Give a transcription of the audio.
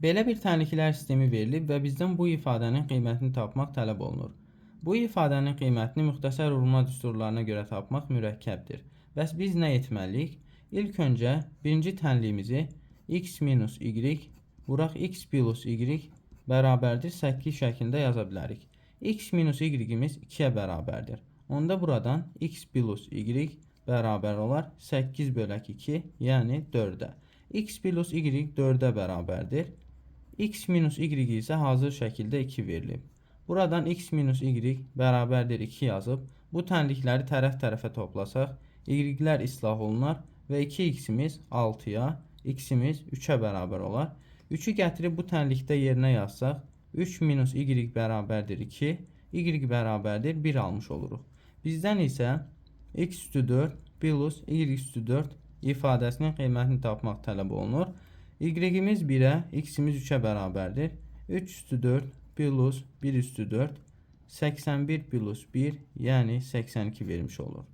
Belə bir təhlükələr sistemi verilib və bizdən bu ifadənin qiymətini tapmaq tələb olunur. Bu ifadənin qiymətini müxtəsər vurma düsturlarına görə tapmaq mürəkkəbdir. Bəs biz nə etməliyik? İlk öncə birinci tənliyimizi x minus y vuraq x plus y bərabərdir 8 şəklində yaza bilərik. X minus y-imiz 2-yə bərabərdir. Onda buradan x plus y bərabər olar 8 bölək 2, yəni 4-ə. X plus y 4-ə bərabərdir. X minus y isə hazır şəkildə 2 verilib. Buradan x minus y bərabərdir 2 yazıb, bu tənlikləri tərəf-tərəfə toplasaq, y-lər islah olunar və 2x-imiz 6-ya, x-imiz 3-ə bərabər olar. 3-ü gətirib bu tənlikdə yerinə yazsaq, 3 minus y bərabərdir 2, y bərabərdir 1 almış oluruq. Bizdən isə x üstü 4 plus y üstü 4 ifadəsinin qiymətini tapmaq tələb olunur. Y-imiz 1-ə, x-imiz 3-ə bərabərdir. 3 üstü 4 plus 1 üstü 4, 81 plus 1, yəni 82 vermiş olur.